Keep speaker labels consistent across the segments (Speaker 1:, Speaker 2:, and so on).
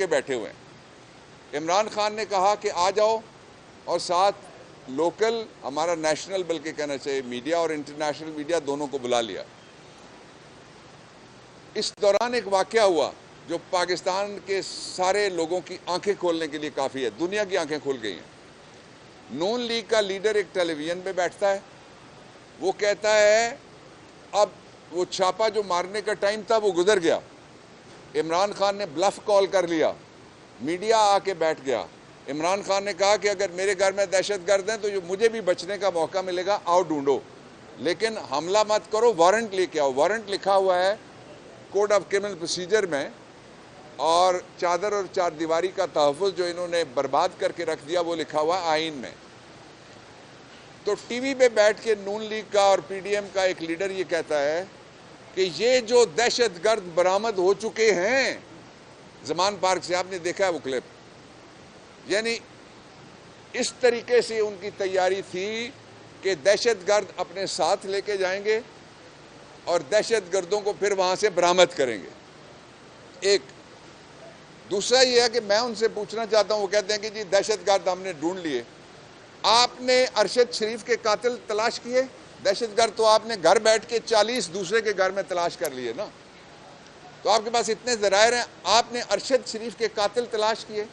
Speaker 1: کے بیٹھے ہوئے ہیں۔ عمران خان نے کہا کہ آ جاؤ، اور ساتھ لوکل ہمارا نیشنل بلکہ کہنا چاہیے میڈیا اور انٹرنیشنل میڈیا دونوں کو بلا لیا۔ اس دوران ایک واقعہ ہوا جو پاکستان کے سارے لوگوں کی آنکھیں کھولنے کے لیے کافی ہے، دنیا کی آنکھیں کھول گئی ہیں۔ نون لیگ کا لیڈر ایک ٹیلی ویژن پہ بیٹھتا ہے، وہ کہتا ہے اب وہ چھاپا جو مارنے کا ٹائم تھا وہ گزر گیا۔ عمران خان نے بلف کال کر لیا، میڈیا آ کے بیٹھ گیا۔ عمران خان نے کہا کہ اگر میرے گھر میں دہشت گرد ہیں تو مجھے بھی بچنے کا موقع ملے گا، آؤ ڈھونڈو، لیکن حملہ مت کرو، وارنٹ لے کے آؤ۔ وارنٹ لکھا ہوا ہے کوڈ آف کرمنل پروسیجر میں، اور چادر اور چار دیواری کا تحفظ جو انہوں نے برباد کر کے رکھ دیا وہ لکھا ہوا آئین میں۔ تو ٹی وی پہ بیٹھ کے نون لیگ کا اور پی ڈی ایم کا ایک لیڈر یہ کہتا ہے کہ یہ جو دہشت گرد برآمد ہو چکے ہیں، زمان پارک سے آپ نے دیکھا ہے وہ کلپ، یعنی اس طریقے سے ان کی تیاری تھی کہ دہشت گرد اپنے ساتھ لے کے جائیں گے اور دہشت گردوں کو پھر وہاں سے برآمد کریں گے۔ ایک دوسرا یہ ہے کہ میں ان سے پوچھنا چاہتا ہوں، وہ کہتے ہیں کہ جی دہشت گرد ہم نے ڈھونڈ لیے، آپ نے ارشد شریف کے قاتل تلاش کیے؟ دہشت گرد تو آپ نے گھر بیٹھ کے 40 دوسرے کے گھر میں تلاش کر لیے نا، تو آپ کے پاس اتنے ذرائع ہیں، آپ نے ارشد شریف کے قاتل تلاش کیے؟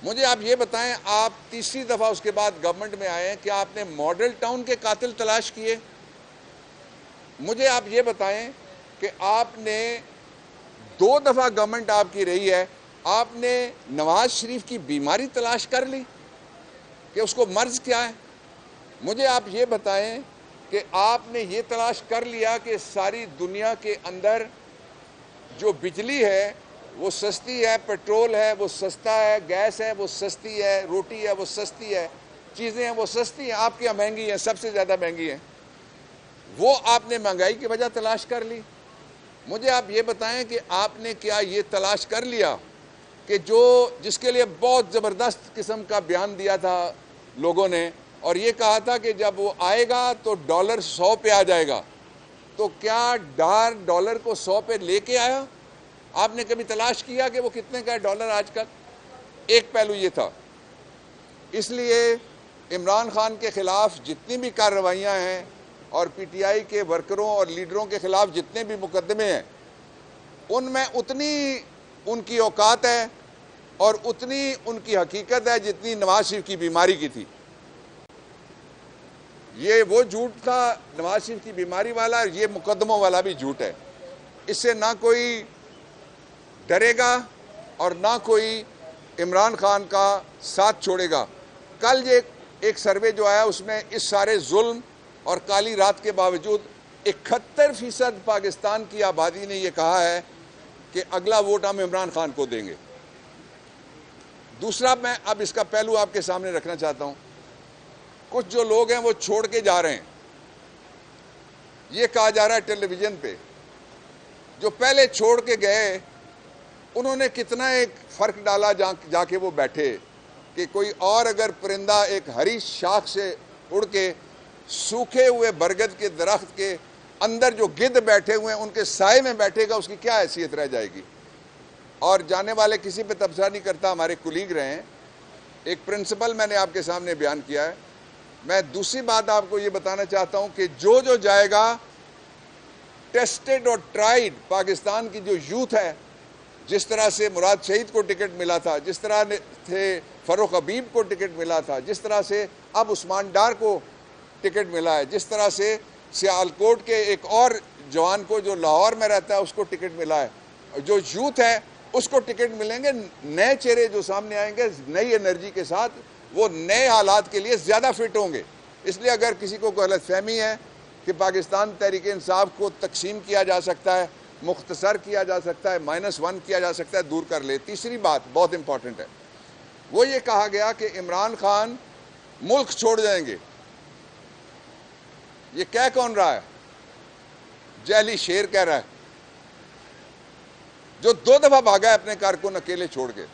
Speaker 1: مجھے آپ یہ بتائیں، آپ تیسری دفعہ اس کے بعد گورنمنٹ میں آئے ہیں، کہ آپ نے ماڈل ٹاؤن کے قاتل تلاش کیے؟ مجھے آپ یہ بتائیں کہ آپ نے 2 دفعہ گورنمنٹ آپ کی رہی ہے، آپ نے نواز شریف کی بیماری تلاش کر لی کہ اس کو مرض کیا ہے؟ مجھے آپ یہ بتائیں کہ آپ نے یہ تلاش کر لیا کہ ساری دنیا کے اندر جو بجلی ہے وہ سستی ہے، پیٹرول ہے وہ سستا ہے، گیس ہے وہ سستی ہے، روٹی ہے وہ سستی ہے، چیزیں ہیں وہ سستی ہیں، آپ کی مہنگی ہیں، سب سے زیادہ مہنگی ہیں، وہ آپ نے مہنگائی کی وجہ تلاش کر لی۔ مجھے آپ یہ بتائیں کہ آپ نے کیا یہ تلاش کر لیا کہ جس کے لیے بہت زبردست قسم کا بیان دیا تھا لوگوں نے، اور یہ کہا تھا کہ جب وہ آئے گا تو ڈالر 100 پہ آ جائے گا، تو کیا ڈالر کو 100 پہ لے کے آیا؟ آپ نے کبھی تلاش کیا کہ وہ کتنے کا ہے ڈالر آج کل؟ ایک پہلو یہ تھا۔ اس لیے عمران خان کے خلاف جتنی بھی کارروائیاں ہیں اور پی ٹی آئی کے ورکروں اور لیڈروں کے خلاف جتنے بھی مقدمے ہیں، ان میں اتنی ان کی اوقات ہے اور اتنی ان کی حقیقت ہے جتنی نواز شریف کی بیماری کی تھی۔ یہ وہ جھوٹ تھا نواز شریف کی بیماری والا، اور یہ مقدموں والا بھی جھوٹ ہے۔ اس سے نہ کوئی ڈرے گا اور نہ کوئی عمران خان کا ساتھ چھوڑے گا۔ کل یہ ایک سروے جو آیا اس میں اس سارے ظلم اور کالی رات کے باوجود 71% پاکستان کی آبادی نے یہ کہا ہے کہ اگلا ووٹ ہم عمران خان کو دیں گے۔ دوسرا، میں اب اس کا پہلو آپ کے سامنے رکھنا چاہتا ہوں۔ کچھ جو لوگ ہیں وہ چھوڑ کے جا رہے ہیں، یہ کہا جا رہا ہے ٹیلی ویژن پہ، جو پہلے چھوڑ کے گئے انہوں نے کتنا ایک فرق ڈالا جا کے وہ بیٹھے، کہ کوئی اور اگر پرندہ ایک ہری شاخ سے اڑ کے سوکھے ہوئے برگد کے درخت کے اندر جو گدھ بیٹھے ہوئے ہیں ان کے سائے میں بیٹھے گا، اس کی کیا حیثیت رہ جائے گی؟ اور جانے والے کسی پہ تبصرہ نہیں کرتا، ہمارے کولیگ رہے ہیں۔ ایک پرنسپل میں نے آپ کے سامنے بیان کیا ہے۔ میں دوسری بات آپ کو یہ بتانا چاہتا ہوں کہ جو جائے گا ٹیسٹڈ اور ٹرائیڈ، پاکستان کی جو یوتھ ہے، جس طرح سے مراد شہید کو ٹکٹ ملا تھا، جس طرح سے فاروق حبیب کو ٹکٹ ملا تھا، جس طرح سے اب عثمان ڈار کو ٹکٹ ملا ہے، جس طرح سے سیالکوٹ کے ایک اور جوان کو جو لاہور میں رہتا ہے اس کو ٹکٹ ملا ہے، جو یوتھ ہے اس کو ٹکٹ ملیں گے، نئے چہرے جو سامنے آئیں گے نئی انرجی کے ساتھ، وہ نئے حالات کے لیے زیادہ فٹ ہوں گے۔ اس لیے اگر کسی کو کوئی غلط فہمی ہے کہ پاکستان تحریک انصاف کو تقسیم کیا جا سکتا ہے، مختصر کیا جا سکتا ہے، -1 کیا جا سکتا ہے، دور کر لے۔ تیسری بات بہت امپورٹنٹ ہے، وہ یہ کہا گیا کہ عمران خان ملک چھوڑ جائیں گے۔ یہ کہہ کون رہا ہے؟ جعلی شیر کہہ رہا ہے، جو 2 دفعہ بھاگا ہے اپنے کارکن اکیلے چھوڑ کے۔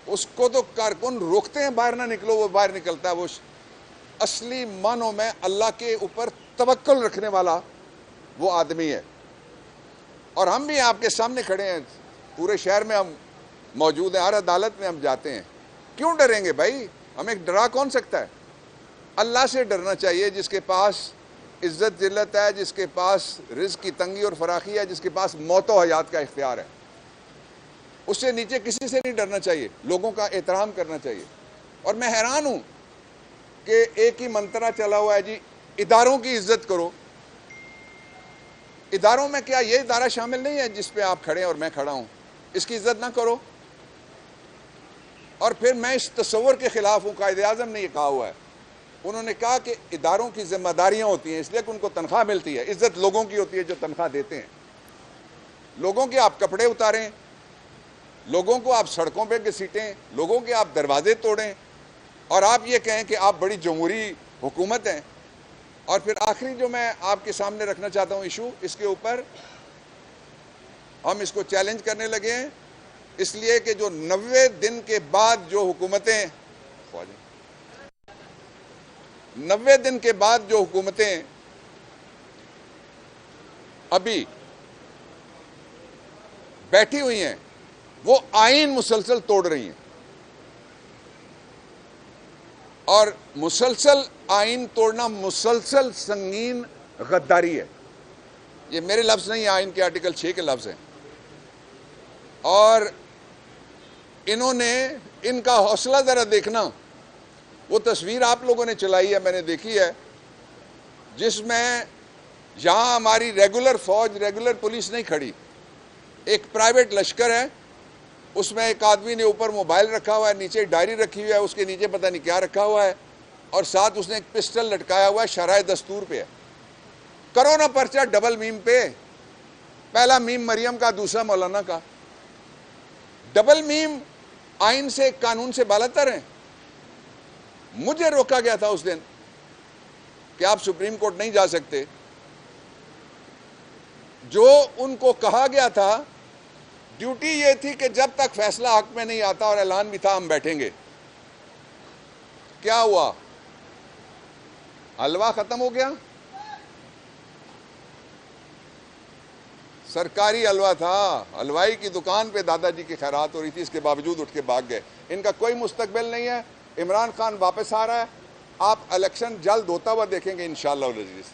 Speaker 1: اس کو تو کارکن روکتے ہیں باہر نہ نکلو، وہ باہر نکلتا ہے۔ وہ اصلی معنوں میں اللہ کے اوپر توکل رکھنے والا وہ آدمی ہے۔ اور ہم بھی آپ کے سامنے کھڑے ہیں، پورے شہر میں ہم موجود ہیں، ہر عدالت میں ہم جاتے ہیں. کیوں ڈریں گے بھائی؟ ہمیں ڈرا کون سکتا ہے؟ اللہ سے ڈرنا چاہیے، جس کے پاس عزت ذلت ہے، جس کے پاس رزق کی تنگی اور فراخی ہے، جس کے پاس موت و حیات کا اختیار ہے. اس سے نیچے کسی سے نہیں ڈرنا چاہیے، لوگوں کا احترام کرنا چاہیے. اور میں حیران ہوں کہ ایک ہی منترا چلا ہوا ہے جی، اداروں کی عزت کرو. اداروں میں کیا یہ ادارہ شامل نہیں ہے جس پہ آپ کھڑے ہیں اور میں کھڑا ہوں؟ اس کی عزت نہ کرو. اور پھر میں اس تصور کے خلاف ہوں، قائد اعظم نے یہ کہا ہوا ہے. انہوں نے کہا کہ اداروں کی ذمہ داریاں ہوتی ہیں، اس لیے کہ ان کو تنخواہ ملتی ہے. عزت لوگوں کی ہوتی ہے جو تنخواہ دیتے ہیں. لوگوں کے آپ کپڑے اتاریں، لوگوں کو آپ سڑکوں پہ گھسیٹیں، لوگوں کے آپ دروازے توڑیں، اور آپ یہ کہیں کہ آپ بڑی جمہوری حکومت ہیں. اور پھر آخری جو میں آپ کے سامنے رکھنا چاہتا ہوں ایشو، اس کے اوپر ہم اس کو چیلنج کرنے لگے ہیں، اس لیے کہ جو 90 دن کے بعد جو حکومتیں 90 دن کے بعد جو حکومتیں ابھی بیٹھی ہوئی ہیں، وہ آئین مسلسل توڑ رہی ہیں. اور مسلسل آئین توڑنا مسلسل سنگین غداری ہے. یہ میرے لفظ نہیں، آئین کے آرٹیکل 6 کے لفظ ہیں. اور انہوں نے، ان کا حوصلہ ذرا دیکھنا. وہ تصویر آپ لوگوں نے چلائی ہے، میں نے دیکھی ہے، جس میں یہاں ہماری ریگولر فوج، ریگولر پولیس نہیں کھڑی، ایک پرائیویٹ لشکر ہے. اس میں ایک آدمی نے اوپر موبائل رکھا ہوا ہے، نیچے ڈائری رکھی ہوئی ہے، اس کے نیچے پتہ نہیں کیا رکھا ہوا ہے، اور ساتھ اس نے ایک پسٹل لٹکایا ہوا ہے، شرائع دستور پہ ہے. کرو نا پرچہ ڈبل میم پہ، پہلا میم مریم کا، دوسرا مولانا کا. ڈبل میم آئین سے، قانون سے بالاتر ہیں. مجھے روکا گیا تھا اس دن کہ آپ سپریم کورٹ نہیں جا سکتے. جو ان کو کہا گیا تھا، ڈیوٹی یہ تھی کہ جب تک فیصلہ حق میں نہیں آتا، اور اعلان بھی تھا ہم بیٹھیں گے. کیا ہوا؟ حلوہ ختم ہو گیا. سرکاری حلوہ تھا، حلوائی کی دکان پہ دادا جی کی خیرات ہو رہی تھی، اس کے باوجود اٹھ کے بھاگ گئے. ان کا کوئی مستقبل نہیں ہے. عمران خان واپس آ رہا ہے، آپ الیکشن جلد ہوتا ہوا دیکھیں گے انشاءاللہ العزیز.